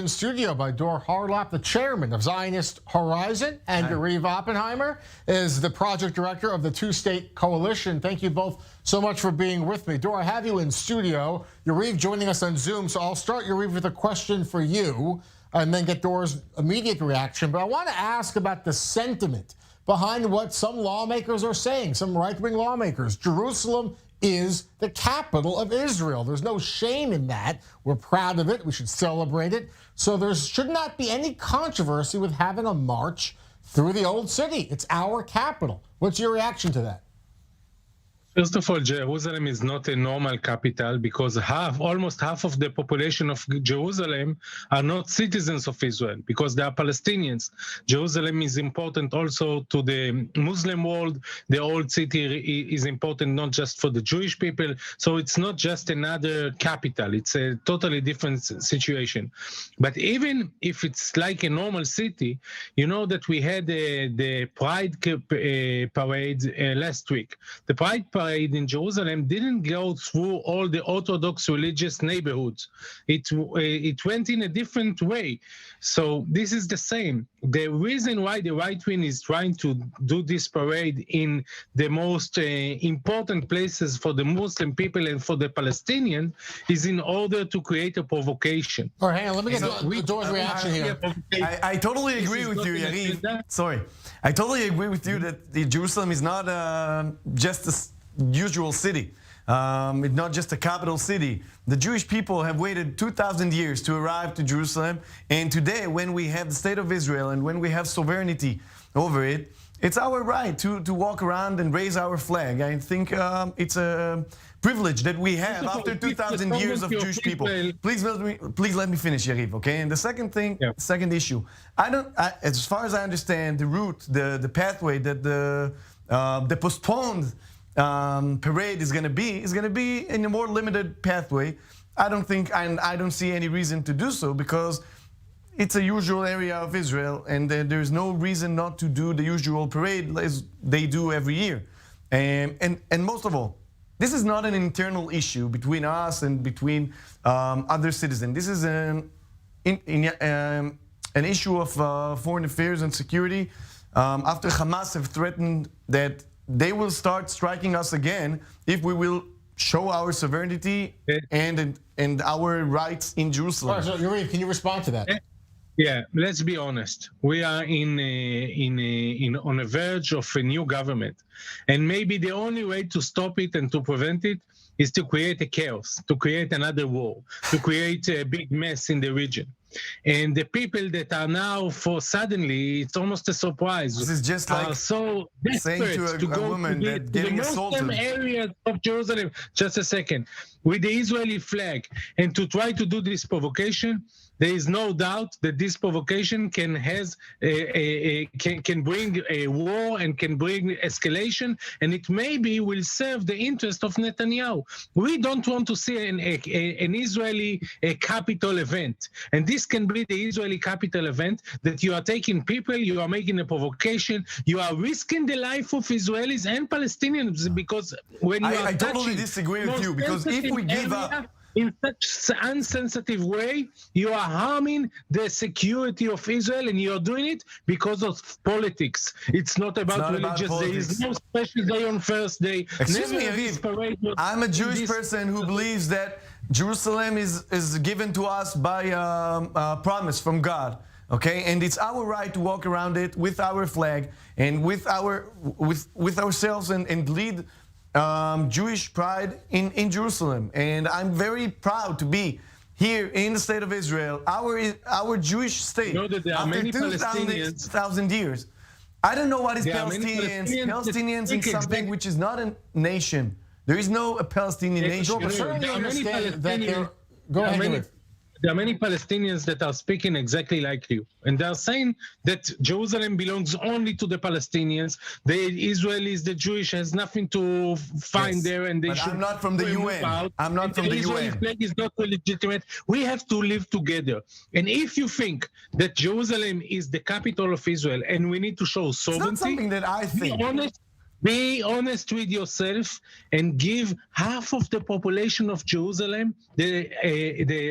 In studio by Dor Xarlpep, the chairman of Zionist Horizon, and Yariv Oppenheimer is the project director of the two-state coalition. Thank you both so much for being with me. Dor, I have you in studio. Yariv joining us on Zoom, so I'll start, Yariv, with a question for you and then get Dor's immediate reaction. But I want to ask about the sentiment behind what some lawmakers are saying, some right-wing lawmakers. Jerusalem is the capital of Israel. There's no shame in that. We're proud of it. We should celebrate it. So there should not be any controversy with having a march through the old city. It's our capital. What's your reaction to that? First of all, Jerusalem is not a normal capital because almost half of the population of Jerusalem are not citizens of Israel because they are Palestinians. Jerusalem is important also to the Muslim world. The old city is important not just for the Jewish people. So it's not just another capital. It's a totally different situation. But even if it's like a normal city, you know that we had the Pride parade last week. The Pride parade in Jerusalem didn't go through all the Orthodox religious neighborhoods. It went in a different way. So this is the same. The reason why the right wing is trying to do this parade in the most important places for the Muslim people and for the Palestinians is in order to create a provocation. All right, hang on, let me get Dor's reaction here. I totally agree with you, Yariv. Sorry. I totally agree with you that Jerusalem is not just a usual city. It's not just a capital city. The Jewish people have waited 2,000 years to arrive to Jerusalem. And today, when we have the state of Israel and when we have sovereignty over it, it's our right to walk around and raise our flag. I think it's a privilege that we have after 2,000 years of Jewish people. Please let me finish, Yariv, okay? And the second thing, second issue, as far as I understand, the route, the pathway that the postponed parade is going to be in a more limited pathway. I don't see any reason to do so because it's a usual area of Israel, and there's no reason not to do the usual parade as they do every year. And most of all, this is not an internal issue between us and between other citizens. This is an issue of foreign affairs and security. After Hamas have threatened that they will start striking us again if we will show our sovereignty and our rights in Jerusalem. All right, so Yariv, can you respond to that? Yeah, let's be honest. We are on a verge of a new government, and maybe the only way to stop it and to prevent it is to create a chaos, to create another war, to create a big mess in the region. And the people that are now suddenly, it's almost a surprise. This is just like so saying to a woman that getting assaulted. The areas of Jerusalem, just a second, with the Israeli flag, and to try to do this provocation. There is no doubt that this provocation can bring a war and can bring escalation, and it maybe will serve the interest of Netanyahu. We don't want to see an Israeli capital event, and this can be the Israeli capital event that you are taking people, you are making a provocation, you are risking the life of Israelis and Palestinians because when you I totally disagree with you because if we give up in such unsensitive way, you are harming the security of Israel, and you are doing it because of politics. It's not about religious. There is no special day on first day. Excuse me, Yariv. I'm a Jewish person who believes that Jerusalem is given to us by a promise from God. Okay, and it's our right to walk around it with our flag and with ourselves and lead Jewish pride in Jerusalem. And I'm very proud to be here in the state of Israel, our Jewish state, know that there are after many 2,000 years. I don't know what is Palestinians. Palestinians is something which is not a nation. There is no Palestinian nation. Go ahead. There are many Palestinians that are speaking exactly like you. And they are saying that Jerusalem belongs only to the Palestinians. The Israelis, the Jewish, has nothing to find there. And they should I'm not from the UN. I'm not from the UN. The Israeli flag is not legitimate. We have to live together. And if you think that Jerusalem is the capital of Israel and we need to show sovereignty, it's not something that I think. Be honest with yourself and give half of the population of Jerusalem, the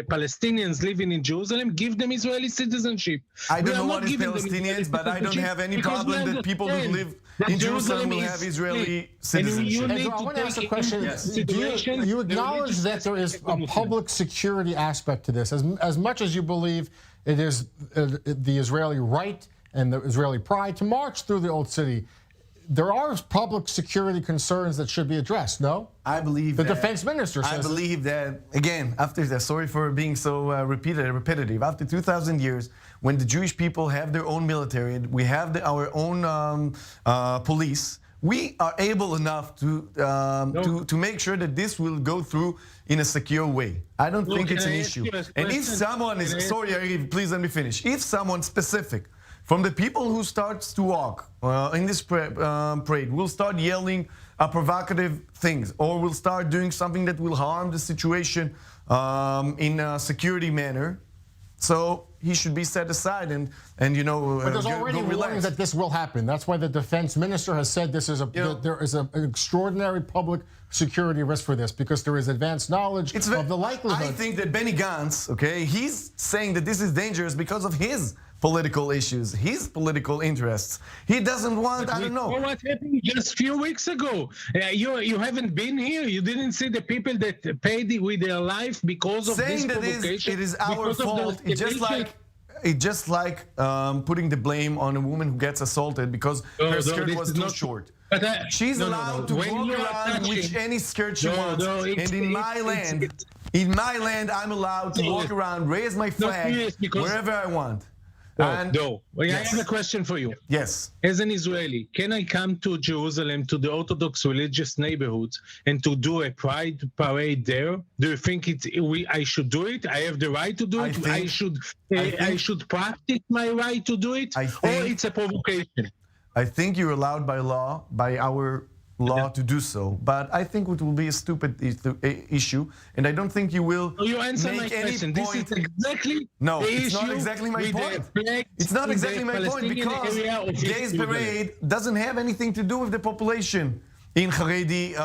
Palestinians living in Jerusalem, give them Israeli citizenship. I We don't are know not what is giving them Palestinians, Israeli but I don't citizenship have any because we problem that people who understand live that in Jerusalem will is have Israeli free. citizenship. And Hey, I want to ask a question. You acknowledge that there is a public security aspect to this. As much as you believe it is the Israeli right and the Israeli pride to march through the Old City, there are public security concerns that should be addressed, no? I believe The that, defense minister says I believe that, again, after that, sorry for being so repetitive, after 2,000 years, when the Jewish people have their own military, we have our own police, we are able enough to make sure that this will go through in a secure way. I don't think it's an issue. And if someone is, sorry, Yariv, please let me finish. If someone specific from the people who starts to walk in this parade will start yelling provocative things, or will start doing something that will harm the situation in a security manner, so he should be set aside and But there's already warnings that this will happen. That's why the defense minister has said there is an extraordinary public security risk for this, because there is advanced knowledge of the likelihood. I think that Benny Gantz, okay, he's saying that this is dangerous because of his political issues, his political interests. He doesn't want, I don't know. What happened just a few weeks ago? You haven't been here. You didn't see the people that paid with their life because of Saying this that provocation. it is our fault. It's just like putting the blame on a woman who gets assaulted because her skirt was too short. She's allowed to walk around with any skirt she wants. And in my land, I'm allowed to walk around, raise my flag wherever I want. I have a question for you. Yes. As an Israeli, can I come to Jerusalem, to the Orthodox religious neighborhoods, and to do a pride parade there? Do you think I should do it? I have the right to do it? I should practice my right to do it? Or it's a provocation? I think you're allowed by law, by our law, to do so, but I think it will be a stupid issue, and I don't think you will answer make my any question. point. This is exactly No, the it's issue not exactly my point. It's not exactly my point, because Gays Parade doesn't have anything to do with the population in Haredi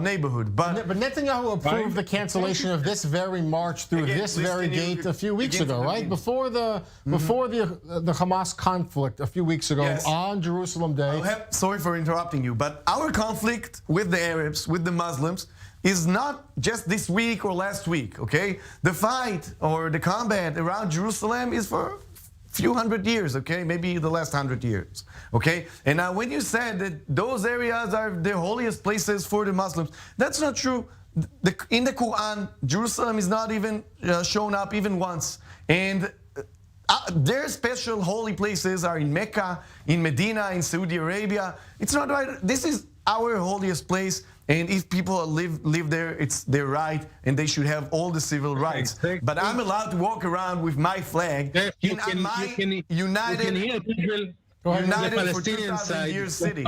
neighborhood. But Netanyahu approved the cancellation of this very march through this very gate a few weeks ago, right? Before the Hamas conflict a few weeks ago on Jerusalem Day. Sorry for interrupting you, but our conflict with the Arabs, with the Muslims, is not just this week or last week, okay? The fight or the combat around Jerusalem is for few hundred years, okay? Maybe the last 100 years, okay? And now when you said that those areas are the holiest places for the Muslims, that's not true. In the Quran, Jerusalem is not even shown up even once. And their special holy places are in Mecca, in Medina, in Saudi Arabia. It's not right. This is our holiest place. And if people live there, it's their right, and they should have all the civil rights. Exactly. But I'm allowed to walk around with my flag in my united for 2,000 years city,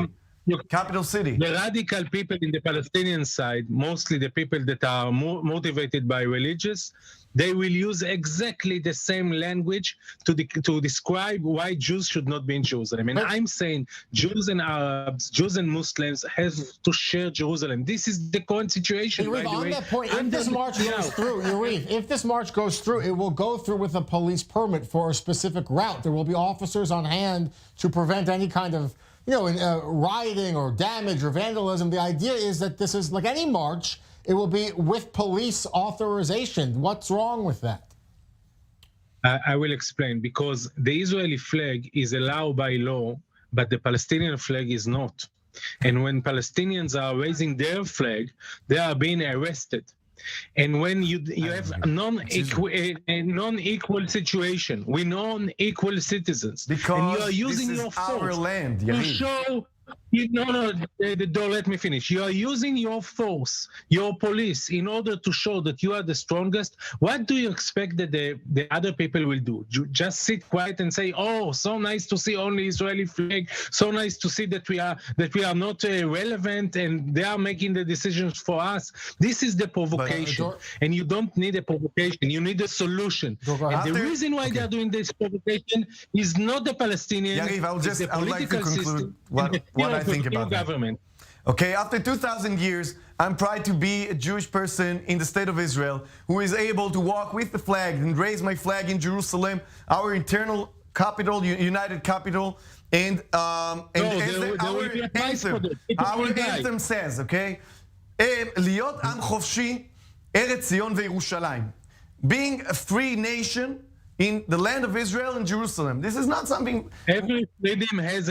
capital city. The radical people in the Palestinian side, mostly the people that are motivated by religious, they will use exactly the same language to describe why Jews should not be in Jerusalem. And I'm saying Jews and Arabs, Jews and Muslims have to share Jerusalem. This is the current situation. Yariv, on that point, if this march goes through, Yariv, if this march goes through, it will go through with a police permit for a specific route. There will be officers on hand to prevent any kind of rioting or damage or vandalism. The idea is that this is like any march. It will be with police authorization. What's wrong with that? I will explain. Because the Israeli flag is allowed by law, but the Palestinian flag is not. And when Palestinians are raising their flag, they are being arrested. And when you have a non-equal situation, we non-equal citizens, because and you are using your force to show. Don't let me finish. You are using your force, your police, in order to show that you are the strongest. What do you expect that the other people will do? Just sit quiet and say, "Oh, so nice to see only Israeli flag. So nice to see that we are not relevant, and they are making the decisions for us." This is the provocation, and you don't need a provocation. You need a solution. And the reason why they are doing this provocation is not the Palestinians. Yariv, I would like to conclude what I think about government. Okay, after 2,000 years, I'm proud to be a Jewish person in the state of Israel who is able to walk with the flag and raise my flag in Jerusalem, our eternal capital, united capital, and our anthem says, okay, להיות עם חופשי, ארץ ציון וירושלים. Being a free nation in the land of Israel and Jerusalem. This is not something... Every freedom has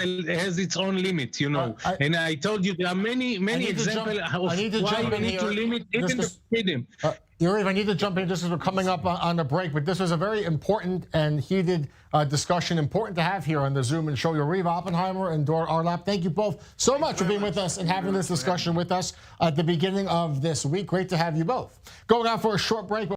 its own limit, you know. And I told you there are many examples of why we need to limit even the freedom. Yariv, I need to jump in just as we're coming up on a break, but this was a very important and heated discussion, important to have here on the Zoom and show. Yariv Oppenheimer and Dor Kharlap, thank you both so much for being with us and having this discussion with us at the beginning of this week. Great to have you both. Going out for a short break.